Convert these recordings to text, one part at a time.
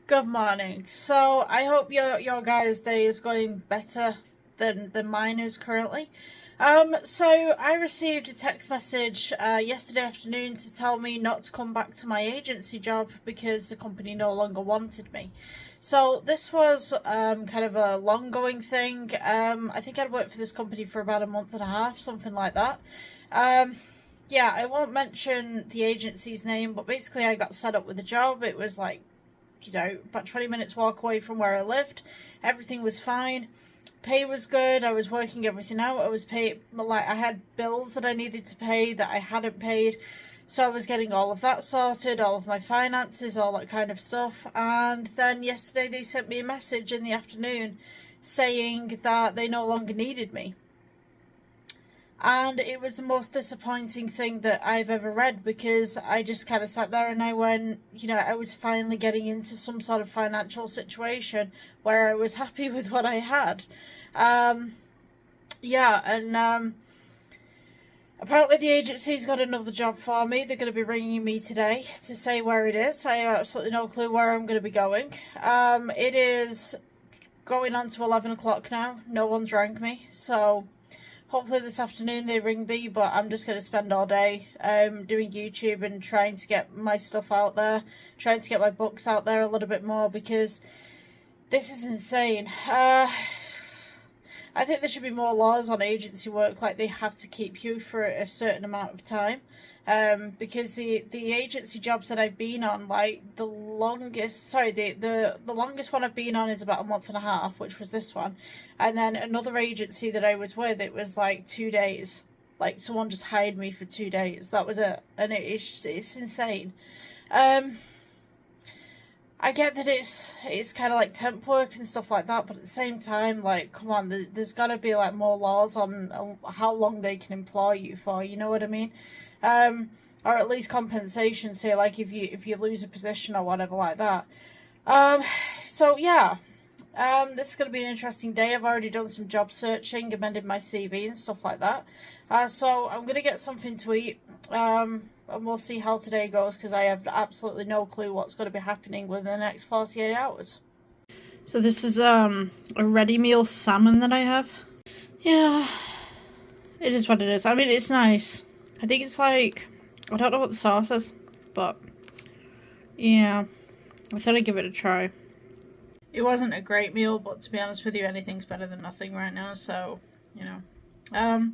Good morning. So I hope your guys' day is going better than mine is currently. So I received a text message yesterday afternoon to tell me not to come back to my agency job because the company no longer wanted me. So this was kind of a long going thing. I think I'd worked for this company for about a month and a half, something like that. Yeah, I won't mention the agency's name, but basically I got set up with a job. It was like, about 20 minutes walk away from where I lived. Everything was fine. Pay was good. I was working everything out. I was paid, like, I had bills that I needed to pay that I hadn't paid. So I was getting all of that sorted, all of my finances, all that kind of stuff. And then yesterday they sent me a message in the afternoon saying that they no longer needed me. And it was the most disappointing thing that I've ever read, because I just kind of sat there and I went, I was finally getting into some sort of financial situation where I was happy with what I had. Apparently the agency's got another job for me. They're going to be ringing me today to say where it is. I have absolutely no clue where I'm going to be going. It is going on to 11 o'clock now. No one's rang me, so hopefully this afternoon they ring me, but I'm just going to spend all day doing YouTube and trying to get my stuff out there, trying to get my books out there a little bit more, because this is insane. I think there should be more laws on agency work, like they have to keep you for a certain amount of time. Because the agency jobs that I've been on, like the longest one I've been on is about a month and a half, which was this one. And then another agency that I was with, it was like 2 days. Like someone just hired me for 2 days. That was it. And it's insane. I get that it's kind of like temp work and stuff like that, but at the same time, like, come on, there's got to be like more laws on how long they can employ you for, you know what I mean? Or at least compensation, say like if you lose a position or whatever like that. So yeah, this is going to be an interesting day. I've already done some job searching, amended my CV and stuff like that. So I'm going to get something to eat, and we'll see how today goes, because I have absolutely no clue what's going to be happening within the next 48 hours. So this is a ready meal salmon that I have. Yeah, it is what it is. I mean, it's nice. I think it's like, I don't know what the sauce is, but yeah, I thought I'd give it a try. It wasn't a great meal, but to be honest with you, anything's better than nothing right now, so, I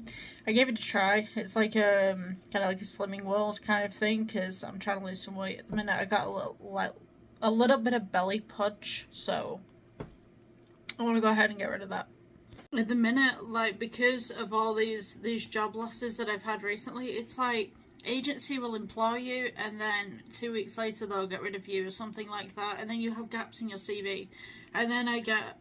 gave it a try. It's like kind of like a Slimming World kind of thing, because I'm trying to lose some weight at the minute. I got a little bit of belly pudge, so I want to go ahead and get rid of that. At the minute, like, because of all these job losses that I've had recently, it's like agency will employ you and then 2 weeks later they'll get rid of you or something like that, and then you have gaps in your CV. And then I get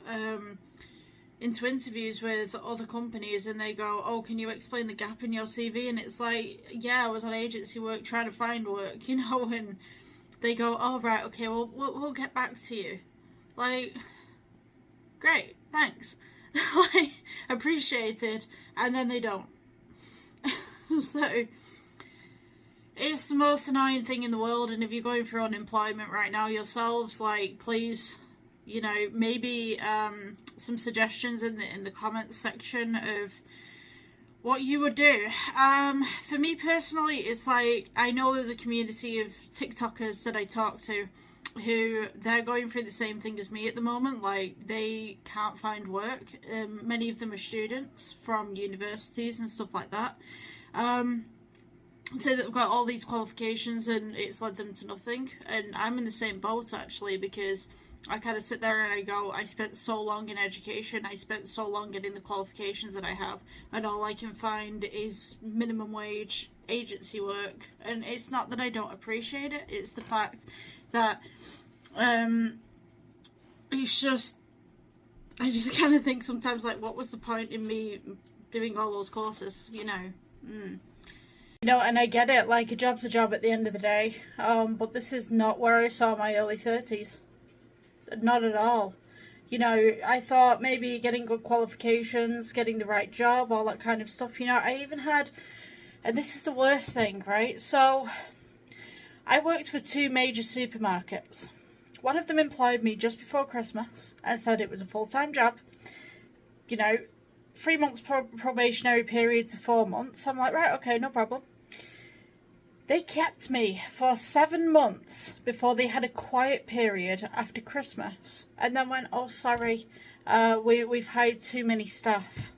into interviews with other companies and they go, oh, can you explain the gap in your CV? And it's like, yeah, I was on agency work trying to find work, and they go, oh, right, okay, well, we'll get back to you. Like, great, thanks. Like, appreciated. And then they don't. So it's the most annoying thing in the world. And if you're going through unemployment right now yourselves, like, please, maybe some suggestions in the comments section of what you would do. For me personally, it's like, I know there's a community of TikTokers that I talk to who they're going through the same thing as me at the moment. Like, they can't find work. Many of them are students from universities and stuff like that. Say that they've got all these qualifications and it's led them to nothing. And I'm in the same boat, actually, because I kind of sit there and I go, I spent so long in education, I spent so long getting the qualifications that I have, and all I can find is minimum wage agency work. And it's not that I don't appreciate it, it's the fact that it's just, I just kind of think sometimes, like, what was the point in me doing all those courses, and I get it, like, a job's a job at the end of the day, but this is not where I saw my early 30s. Not at all. I thought maybe getting good qualifications, getting the right job, all that kind of stuff. I even had, and this is the worst thing, right? So I worked with 2 major supermarkets. One of them employed me just before Christmas and said it was a full-time job. You know, 3 months probationary period to 4 months. I'm like, right, okay, no problem. They kept me for 7 months before they had a quiet period after Christmas, and then went, oh, sorry, we've hired too many staff.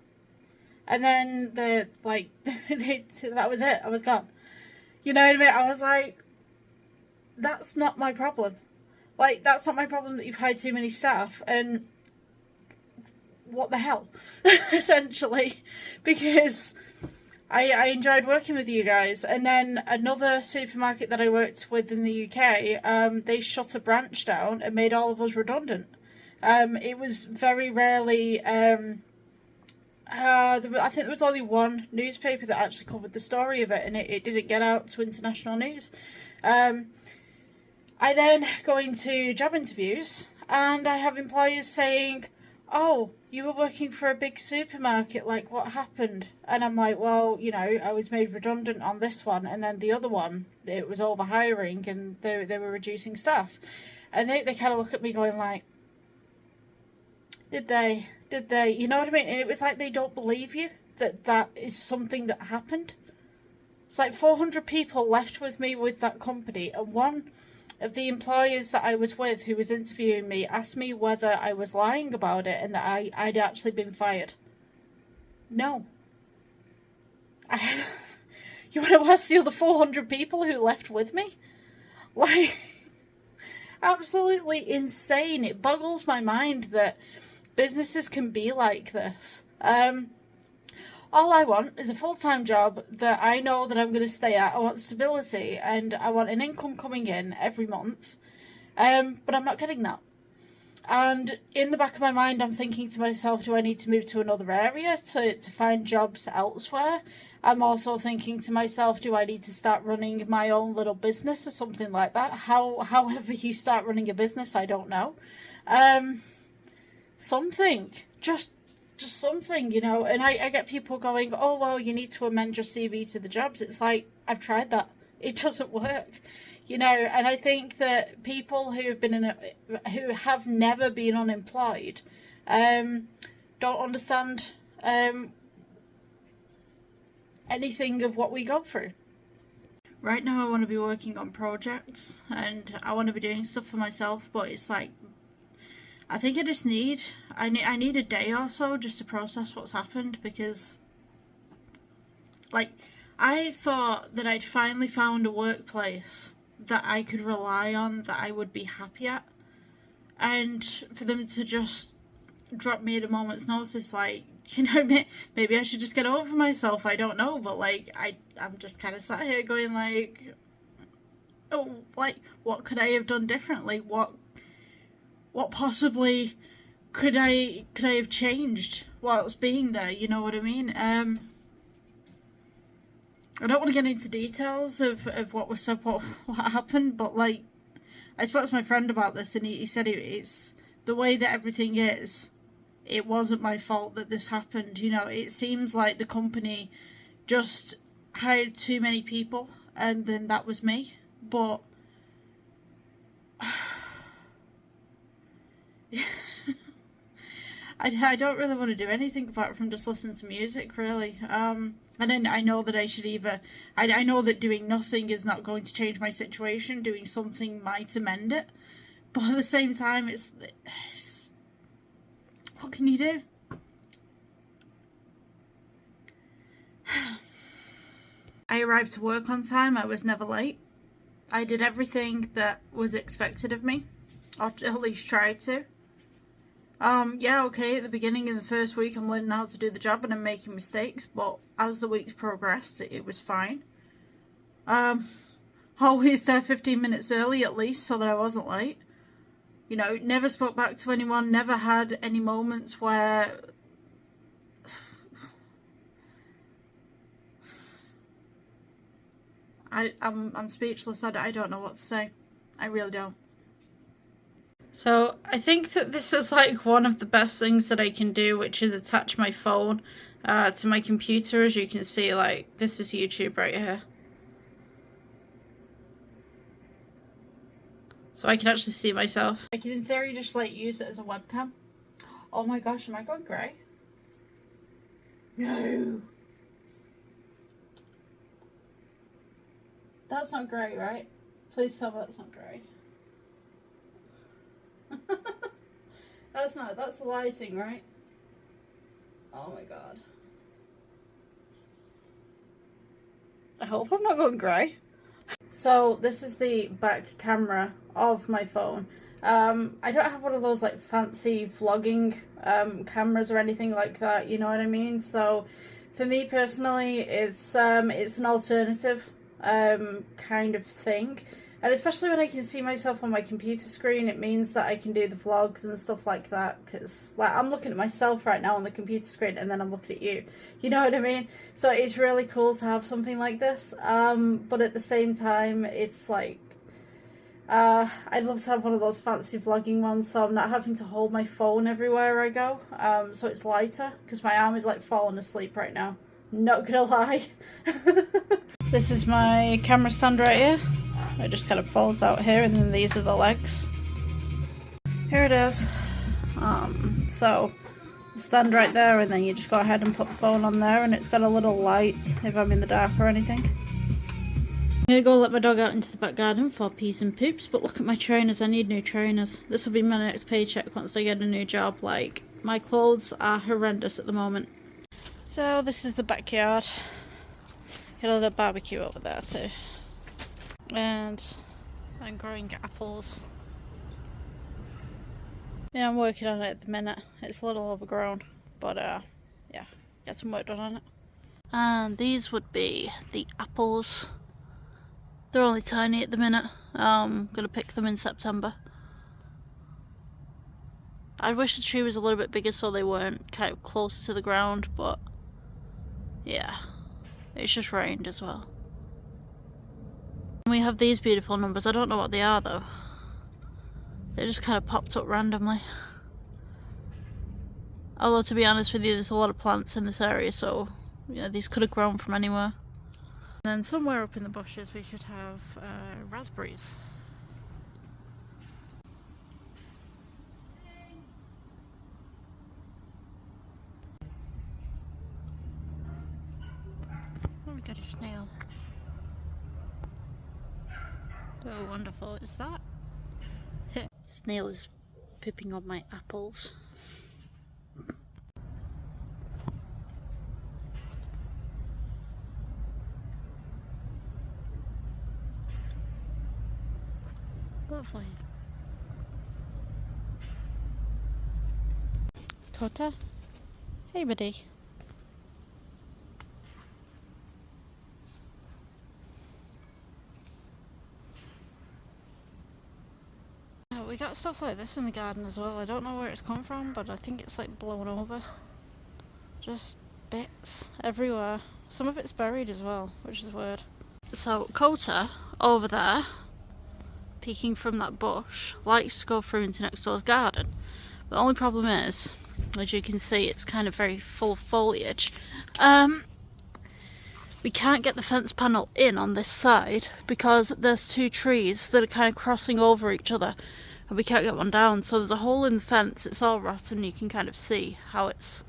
And then that was it. I was gone. You know what I mean? I was like, that's not my problem. Like, that's not my problem that you've hired too many staff. And what the hell? Essentially. Because I enjoyed working with you guys. And then another supermarket that I worked with in the UK, they shut a branch down and made all of us redundant. It was very rarely... I think there was only one newspaper that actually covered the story of it, and it didn't get out to international news. I then go into job interviews, and I have employers saying, oh, you were working for a big supermarket, like, what happened? And I'm like, well, you know, I was made redundant on this one, and then the other one, it was overhiring, and they were reducing staff. And they kind of look at me going like, Did they? You know what I mean? And it was like they don't believe you that is something that happened. It's like 400 people left with me with that company, and one of the employers that I was with who was interviewing me asked me whether I was lying about it and that I'd actually been fired. No. You want to ask the other 400 people who left with me? Like, absolutely insane. It boggles my mind that businesses can be like this. All I want is a full-time job that I know that I'm going to stay at. I want stability, and I want an income coming in every month. But I'm not getting that. And in the back of my mind, I'm thinking to myself, do I need to move to another area to find jobs elsewhere? I'm also thinking to myself, do I need to start running my own little business or something like that? However you start running a business, I don't know. Something. Just something, you know. And I get people going, oh, well, you need to amend your CV to the jobs. It's like, I've tried that. It doesn't work. You know, and I think that people who have never been unemployed don't understand anything of what we go through. Right now I want to be working on projects and I want to be doing stuff for myself, but it's like, I think I need a day or so just to process what's happened, because like, I thought that I'd finally found a workplace that I could rely on, that I would be happy at, and for them to just drop me at a moment's notice, like, you know, maybe I should just get over myself, I don't know, but like, I'm just kind of sat here going like, oh, like, what could I have done differently? What possibly could I have changed whilst being there, you know what I mean? I don't want to get into details of what was said, what happened, but like, I spoke to my friend about this, and he said it's the way that everything is. It wasn't my fault that this happened. You know, it seems like the company just hired too many people, and then that was me. But I don't really want to do anything apart from just listen to music, really. And then I know that I should either... I know that doing nothing is not going to change my situation. Doing something might amend it. But at the same time, it's what can you do? I arrived to work on time. I was never late. I did everything that was expected of me. Or at least tried to. Yeah, okay, at the beginning of the first week I'm learning how to do the job and I'm making mistakes, but as the weeks progressed, it was fine. Always there 15 minutes early at least, so that I wasn't late. You know, never spoke back to anyone, never had any moments where... I'm speechless. I don't know what to say. I really don't. So I think that this is like one of the best things that I can do, which is attach my phone to my computer. As you can see, like, this is YouTube right here. so I can actually see myself. I can in theory just like use it as a webcam. Oh my gosh, am I going grey? No. That's not grey, right? Please tell me that's not grey. That's not, that's the lighting, right? Oh my god. I hope I'm not going grey. So this is the back camera of my phone. I don't have one of those like fancy vlogging cameras or anything like that, you know what I mean? So for me personally, it's an alternative kind of thing. And especially when I can see myself on my computer screen, it means that I can do the vlogs and stuff like that. Because like I'm looking at myself right now on the computer screen, and then I'm looking at you. You know what I mean? So it's really cool to have something like this. But at the same time, it's like I'd love to have one of those fancy vlogging ones, so I'm not having to hold my phone everywhere I go. So it's lighter, because my arm is like falling asleep right now. Not gonna lie. This is my camera stand right here. It just kind of folds out here, and then these are the legs. Here it is. So stand right there, and then you just go ahead and put the phone on there, and it's got a little light if I'm in the dark or anything. I'm gonna go let my dog out into the back garden for peas and poops, but look at my trainers. I need new trainers. This will be my next paycheck once I get a new job. Like, my clothes are horrendous at the moment. So this is the backyard. Got a little barbecue over there too. And I'm growing apples. Yeah, I'm working on it at the minute. It's a little overgrown, but yeah, get some work done on it. And these would be the apples. They're only tiny at the minute. I'm gonna pick them in September. I wish the tree was a little bit bigger so they weren't kind of closer to the ground, but yeah, it's just rained as well. We have these beautiful numbers. I don't know what they are though. They just kind of popped up randomly. Although to be honest with you, there's a lot of plants in this area, so yeah, these could have grown from anywhere. And then somewhere up in the bushes we should have raspberries. Oh, we got a snail. Oh, wonderful. Is that? Snail is pooping on my apples. Lovely. Tota? Hey, buddy. We got stuff like this in the garden as well. I don't know where it's come from, but I think it's like blown over. Just bits everywhere. Some of it's buried as well, which is weird. So Kota, over there, peeking from that bush, likes to go through into next door's garden. But the only problem is, as you can see, it's kind of very full of foliage. We can't get the fence panel in on this side because there's two trees that are kind of crossing over each other, and we can't get one down. So there's a hole in the fence. It's all rotten. You can kind of see how it's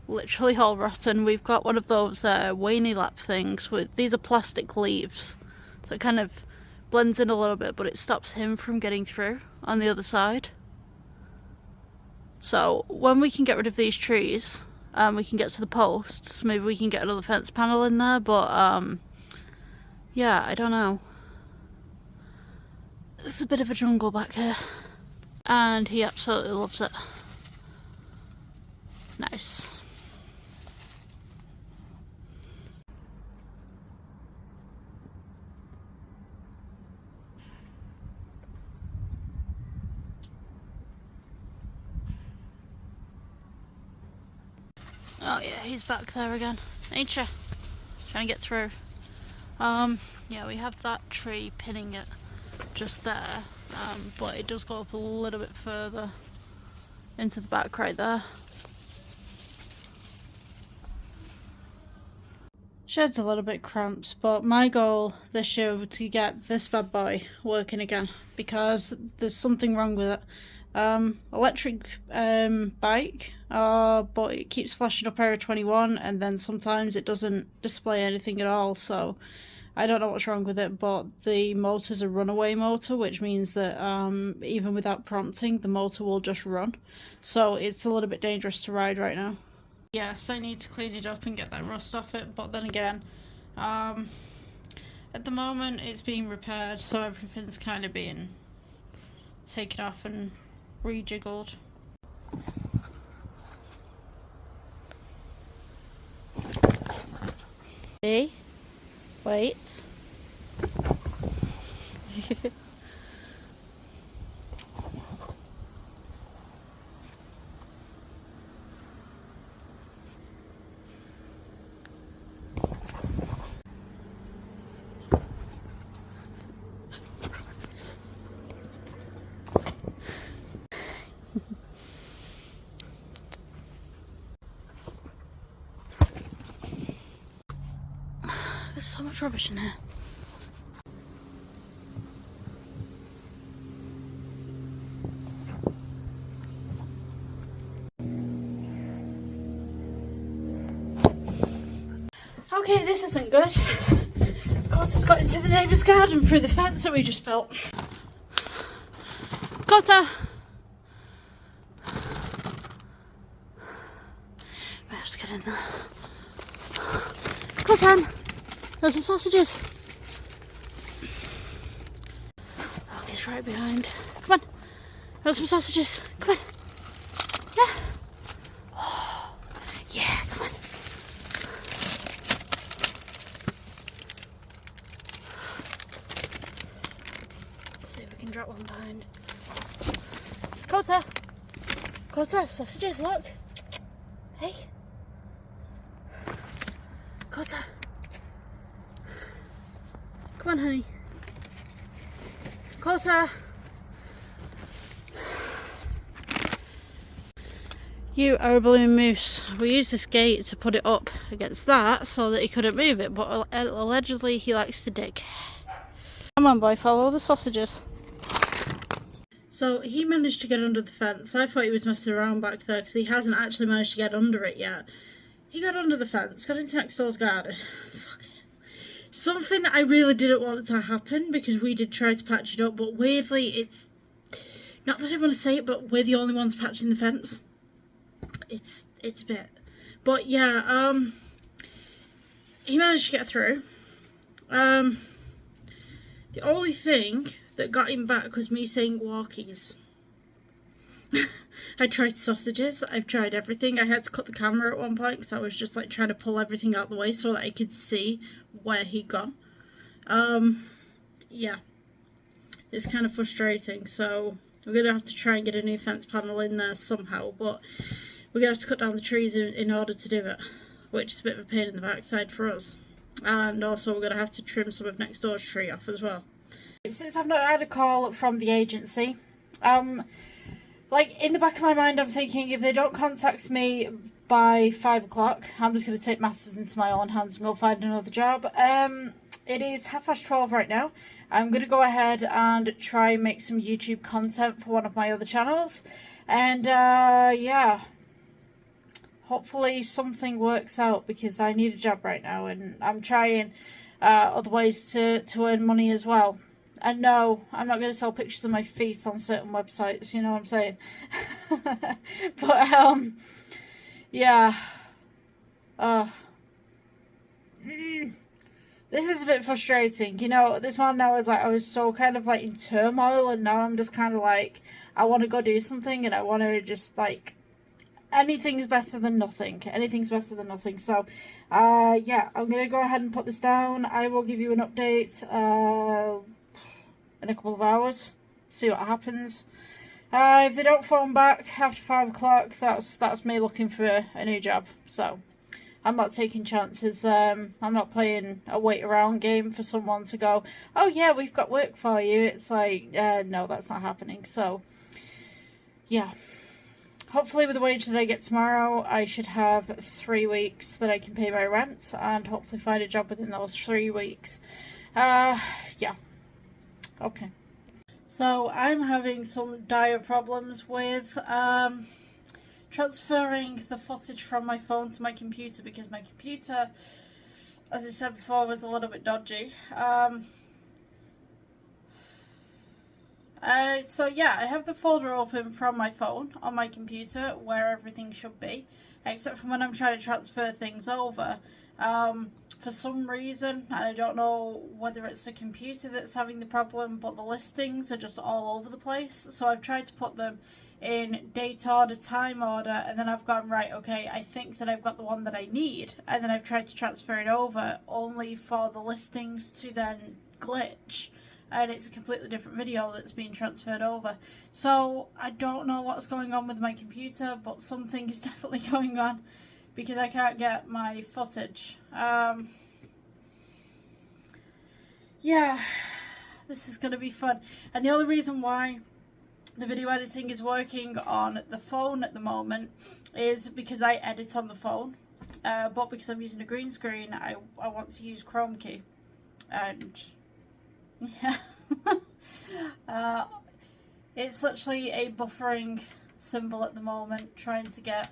literally all rotten. We've got one of those Waney lap things with, these are plastic leaves, so it kind of blends in a little bit, but it stops him from getting through on the other side. So when we can get rid of these trees, we can get to the posts, maybe we can get another fence panel in there, but yeah, I don't know. It's a bit of a jungle back here, and he absolutely loves it. Nice. Oh yeah, he's back there again, ain't ya? Trying to get through. Yeah, we have that tree pinning it just there, but it does go up a little bit further into the back right there. Shed's a little bit cramped, but my goal this year was to get this bad boy working again because there's something wrong with it. Electric bike, but it keeps flashing up Error 21 and then sometimes it doesn't display anything at all, so I don't know what's wrong with it, but the motor's a runaway motor, which means that even without prompting, the motor will just run. So it's a little bit dangerous to ride right now. Yes, I need to clean it up and get that rust off it, but then again, at the moment it's being repaired, so everything's kind of being taken off and rejiggled. Hey, wait. There's so much rubbish in here. Okay, this isn't good. Cotta's got into the neighbour's garden through the fence that we just built. Cotta! Right, let's get in there. Cotton! There's some sausages. Oh, he's right behind. Come on. There's some sausages. Come on. Yeah. Oh, yeah, come on. Let's see if we can drop one behind. Cotta! Cotta, sausages, look. Hey. Cotta. Come on, honey. Cotta! You are a balloon moose. We used this gate to put it up against that so that he couldn't move it, but allegedly he likes to dig. Come on, boy, follow the sausages. So he managed to get under the fence. I thought he was messing around back there because he hasn't actually managed to get under it yet. He got under the fence, got into next door's garden. Something that I really didn't want to happen because we did try to patch it up, but weirdly it's... Not that I want to say it, but we're the only ones patching the fence. It's a bit... But yeah, he managed to get through. The only thing that got him back was me saying walkies. I tried sausages, I've tried everything. I had to cut the camera at one point because I was just like trying to pull everything out of the way so that I could see where he'd gone. Yeah, it's kind of frustrating, so we're going to have to try and get a new fence panel in there somehow, but we're going to have to cut down the trees in order to do it, which is a bit of a pain in the backside for us. And also we're going to have to trim some of next door's tree off as well. Since I've not had a call from the agency, like in the back of my mind I'm thinking if they don't contact me by 5 o'clock, I'm just going to take matters into my own hands and go find another job. It is 12:30 right now. I'm going to go ahead and try and make some YouTube content for one of my other channels. And yeah, hopefully something works out because I need a job right now and I'm trying other ways to earn money as well. And no, I'm not going to sell pictures of my feet on certain websites, you know what I'm saying? But, yeah. This is a bit frustrating. You know, this one now is like, I was so kind of like in turmoil and now I'm just kind of like, I want to go do something and I want to just like, anything's better than nothing. Anything's better than nothing. So, yeah, I'm going to go ahead and put this down. I will give you an update, in a couple of hours, see what happens. If they don't phone back after 5 o'clock, that's me looking for a new job. So I'm not taking chances. I'm not playing a wait around game for someone to go, oh yeah, we've got work for you. It's like, no, that's not happening. So yeah, hopefully with the wage that I get tomorrow, I should have 3 weeks that I can pay my rent and hopefully find a job within those 3 weeks. Yeah. Okay. So I'm having some dire problems with transferring the footage from my phone to my computer because my computer, as I said before, was a little bit dodgy. So yeah, I have the folder open from my phone on my computer where everything should be, except for when I'm trying to transfer things over. For some reason, and I don't know whether it's the computer that's having the problem, but the listings are just all over the place. So I've tried to put them in date order, time order, and then I've gone, right, okay, I think that I've got the one that I need, and then I've tried to transfer it over only for the listings to then glitch, and it's a completely different video that's being transferred over. So I don't know what's going on with my computer, but something is definitely going on because I can't get my footage. Yeah, this is going to be fun. And the only reason why the video editing is working on the phone at the moment is because I edit on the phone, but because I'm using a green screen, I want to use Chrome key. And yeah, it's literally a buffering symbol at the moment, trying to get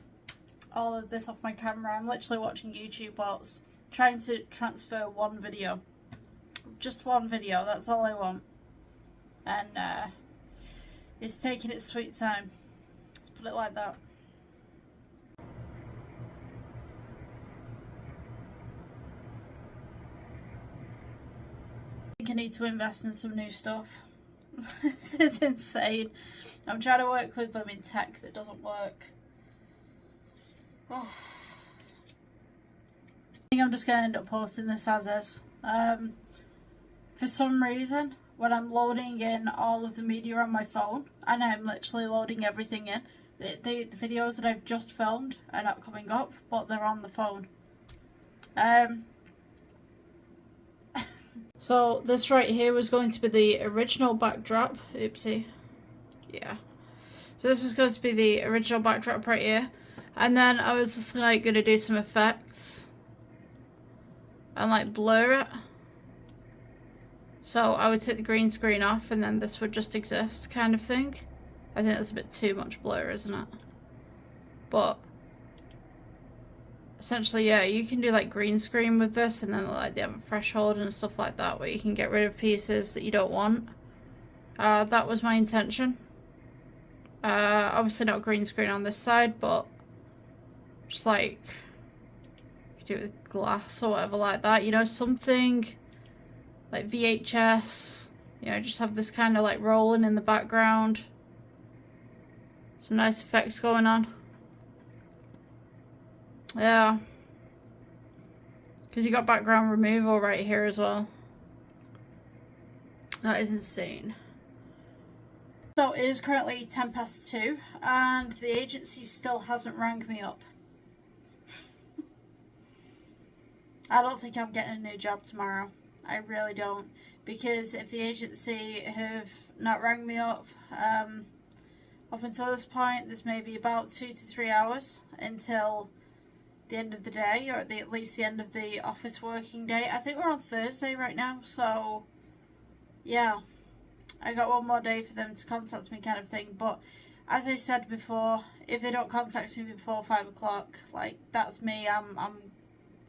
all of this off my camera. I'm literally watching YouTube whilst trying to transfer one video. Just one video, that's all I want. And it's taking its sweet time. Let's put it like that. I think I need to invest in some new stuff. This is insane. I'm trying to work with them in tech that doesn't work. Oh. I think I'm just going to end up posting this as is. For some reason, when I'm loading in all of the media on my phone, and I'm literally loading everything in, the videos that I've just filmed are not coming up, but they're on the phone. So this right here was going to be the original backdrop. Oopsie. Yeah. So this was going to be the original backdrop right here. And then I was just like going to do some effects and like blur it. So I would take the green screen off and then this would just exist, kind of thing. I think that's a bit too much blur, isn't it? But essentially, yeah, you can do like green screen with this, and then like they have a threshold and stuff like that where you can get rid of pieces that you don't want. That was my intention. Obviously not green screen on this side, but just like you do it with glass or whatever like that, you know, something like VHS, you know, just have this kind of like rolling in the background. Some nice effects going on. Yeah. Because you got background removal right here as well. That is insane. So it is currently 2:10 and the agency still hasn't rang me up. I don't think I'm getting a new job tomorrow. I really don't. Because if the agency have not rang me up until this point, there's maybe about 2 to 3 hours until the end of the day, or at least the end of the office working day. I think we're on Thursday right now, so yeah, I got one more day for them to contact me, kind of thing. But as I said before, if they don't contact me before 5 o'clock, like, that's me. I'm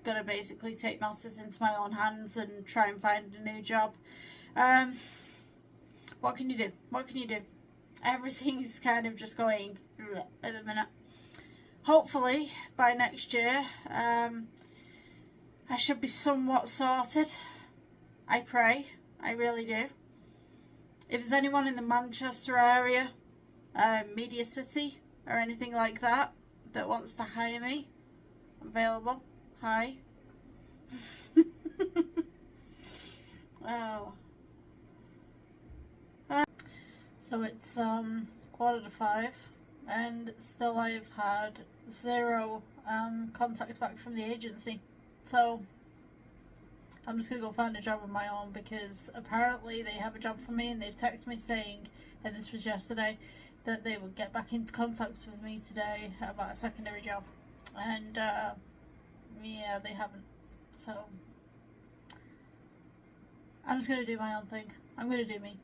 gonna basically take matters into my own hands and try and find a new job. What can you do? What can you do? Everything's kind of just going at the minute. Hopefully by next year I should be somewhat sorted. I pray. I really do. If there's anyone in the Manchester area, Media City or anything like that that wants to hire me, I'm available. Hi. Oh. So it's 4:45 and still I've had 0 contacts back from the agency. So I'm just going to go find a job on my own, because apparently they have a job for me and they've texted me saying, and this was yesterday, that they would get back into contact with me today about a secondary job, and yeah, they haven't. So I'm just gonna do my own thing. I'm gonna do me.